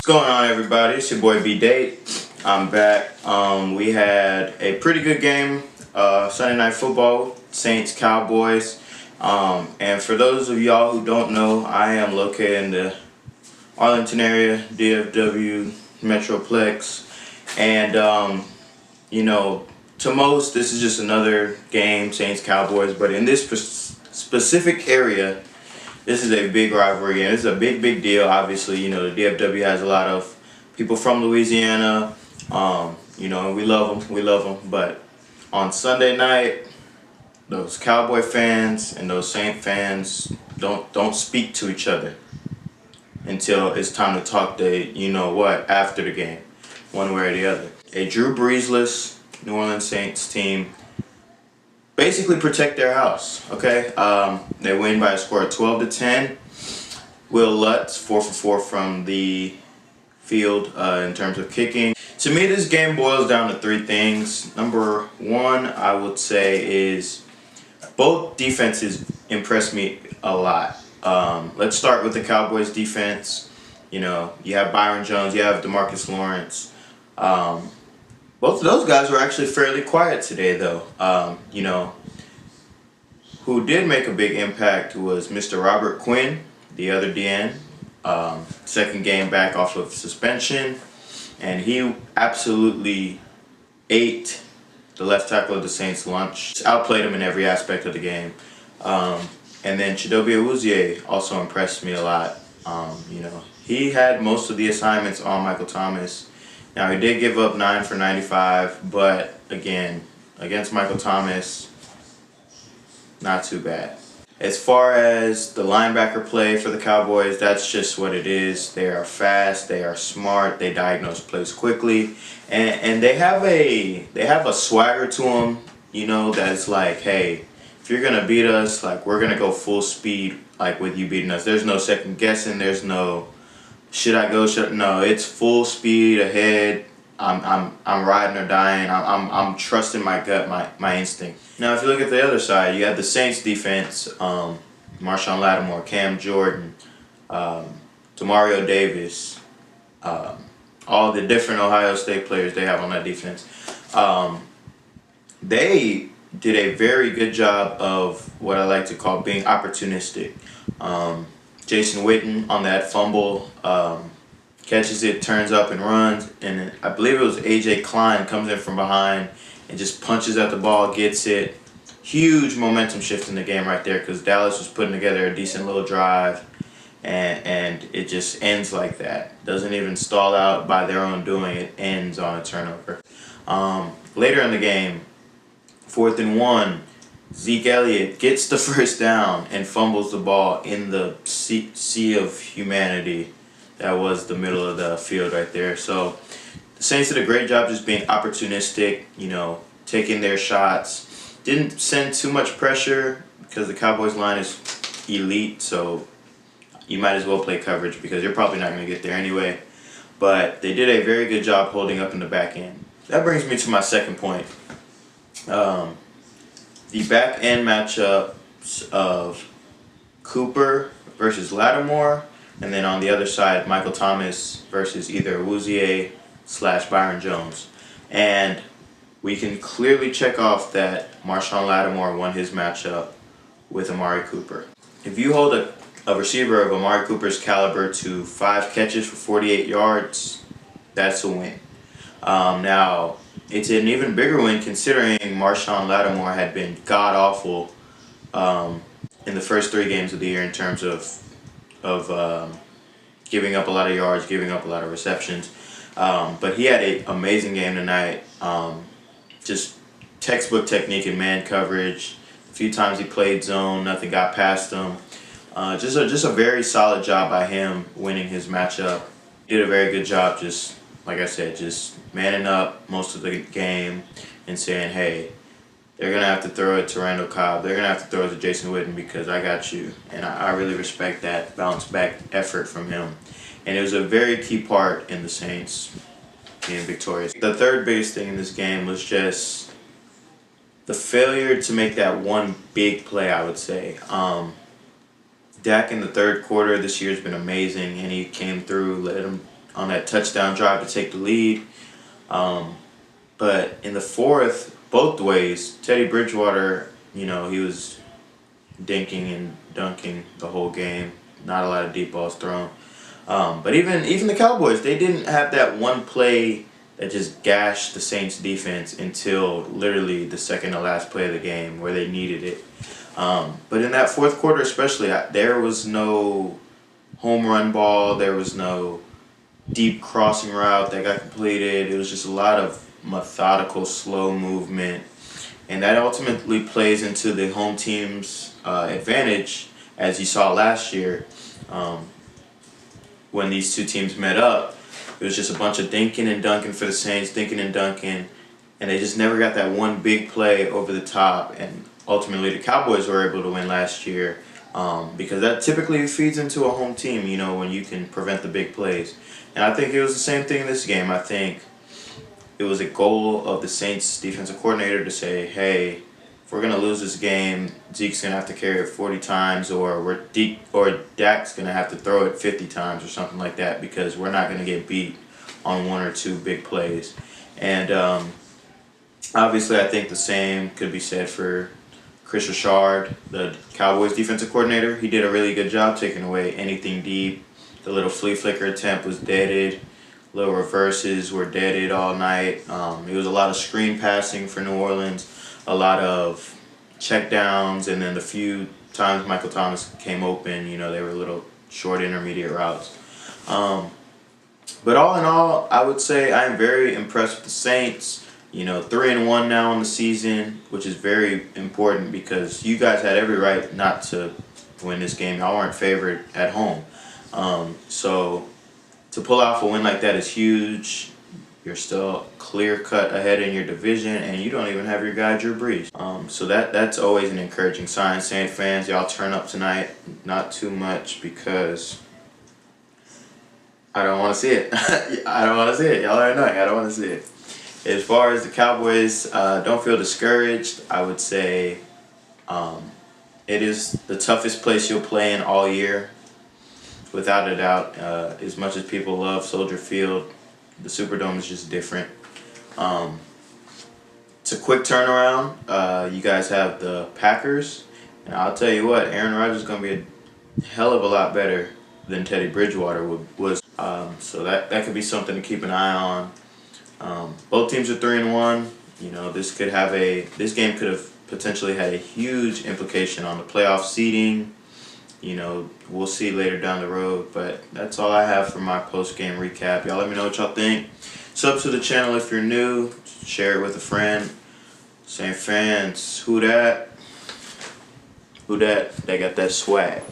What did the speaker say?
What's going on, everybody? It's your boy B-Date. I'm back. We had a pretty good game, Sunday Night Football, Saints Cowboys. And for those of y'all who don't know, I am located in the Arlington area, DFW Metroplex, and to most this is just another game, Saints Cowboys. But in this specific area, this is a big rivalry, and it's a big deal. Obviously, the DFW has a lot of people from Louisiana, and we love them. But on Sunday night, those Cowboy fans and those Saint fans don't speak to each other until it's time to talk after the game, one way or the other. A Drew Breesless New Orleans Saints team basically protect their house, okay? They win by a score of 12-10. Will Lutz, 4 for 4 from the field in terms of kicking. To me, this game boils down to three things. Number one, I would say, is both defenses impressed me a lot. Let's start with the Cowboys defense. You have Byron Jones, you have DeMarcus Lawrence. Both of those guys were actually fairly quiet today, though. Who did make a big impact was Mr. Robert Quinn, the other DN. Second game back off of suspension, and he absolutely ate the left tackle of the Saints' lunch. Just outplayed him in every aspect of the game. And then Chidobe Awuzie also impressed me a lot. He had most of the assignments on Michael Thomas. Now, he did give up 9 for 95, but again, against Michael Thomas, not too bad. As far as the linebacker play for the Cowboys, that's just what it is. They are fast, they are smart, they diagnose plays quickly, and they have a swagger to them, that it's like, hey, if you're gonna beat us, we're gonna go full speed, with you beating us. There's no second guessing. There's no no, it's full speed ahead. I'm riding or dying. I'm trusting my gut, my instinct. Now, if you look at the other side, you have the Saints defense, Marshawn Lattimore, Cam Jordan, Demario Davis, all the different Ohio State players they have on that defense. They did a very good job of what I like to call being opportunistic. Jason Witten on that fumble, catches it, turns up and runs, and I believe it was A.J. Klein comes in from behind and just punches at the ball, gets it. Huge momentum shift in the game right there, because Dallas was putting together a decent little drive, and it just ends like that. Doesn't even stall out by their own doing. It ends on a turnover. Later in the game, 4th and 1, Zeke Elliott gets the first down and fumbles the ball in the sea of humanity that was the middle of the field right there. So the Saints did a great job just being opportunistic, taking their shots. Didn't send too much pressure because the Cowboys line is elite, so you might as well play coverage because you're probably not going to get there anyway. But they did a very good job holding up in the back end. That brings me to my second point. The back end matchups of Cooper versus Lattimore, and then on the other side, Michael Thomas versus either Awuzie/Byron Jones. And we can clearly check off that Marshawn Lattimore won his matchup with Amari Cooper. If you hold a receiver of Amari Cooper's caliber to 5 catches for 48 yards, that's a win. Now, it's an even bigger win considering Marshawn Lattimore had been god-awful in the first 3 games of the year in terms of giving up a lot of yards, giving up a lot of receptions. But he had an amazing game tonight. Just textbook technique in man coverage. A few times he played zone, nothing got past him. Just a very solid job by him winning his matchup. He did a very good job, just like I said, just manning up most of the game and saying, hey, they're going to have to throw it to Randall Cobb. They're going to have to throw it to Jason Witten because I got you. And I really respect that bounce-back effort from him. And it was a very key part in the Saints being victorious. The third biggest thing in this game was just the failure to make that one big play, I would say. Dak in the third quarter this year has been amazing, and he came through, led him on that touchdown drive to take the lead. But in the fourth, both ways, Teddy Bridgewater, he was dinking and dunking the whole game. Not a lot of deep balls thrown. But even the Cowboys, they didn't have that one play that just gashed the Saints defense until literally the second to last play of the game where they needed it. But in that fourth quarter especially, there was no home run ball. There was no deep crossing route that got completed. It was just a lot of methodical, slow movement. And that ultimately plays into the home team's advantage, as you saw last year when these two teams met up. It was just a bunch of dinking and dunking for the Saints, dinking and dunking, and they just never got that one big play over the top. And ultimately, the Cowboys were able to win last year because that typically feeds into a home team, when you can prevent the big plays. And I think it was the same thing in this game. I think it was a goal of the Saints defensive coordinator to say, hey, if we're going to lose this game, Zeke's going to have to carry it 40 times or Dak's going to have to throw it 50 times or something like that because we're not going to get beat on one or two big plays. And obviously I think the same could be said for Chris Richard, the Cowboys defensive coordinator. He did a really good job taking away anything deep. The little flea flicker attempt was deaded. Little reverses were deaded all night. It was a lot of screen passing for New Orleans, a lot of check downs, and then the few times Michael Thomas came open, they were little short intermediate routes. But all in all, I would say I am very impressed with the Saints. 3-1 now in the season, which is very important because you guys had every right not to win this game. Y'all weren't favored at home. So to pull off a win like that is huge. You're still clear-cut ahead in your division, and you don't even have your guy Drew Brees. So that's always an encouraging sign. Saint fans, y'all turn up tonight. Not too much because I don't want to see it. I don't want to see it. Y'all are annoying. I don't want to see it. As far as the Cowboys, don't feel discouraged. I would say it is the toughest place you'll play in all year, without a doubt. As much as people love Soldier Field, the Superdome is just different. It's a quick turnaround. You guys have the Packers, and I'll tell you what, Aaron Rodgers is going to be a hell of a lot better than Teddy Bridgewater was. So that could be something to keep an eye on. Both teams are 3-1. This game could have potentially had a huge implication on the playoff seeding. We'll see later down the road, but that's all I have for my post-game recap. Y'all let me know what y'all think. Sub to the channel if you're new. Share it with a friend. Saint fans, who that? Who that? They got that swag.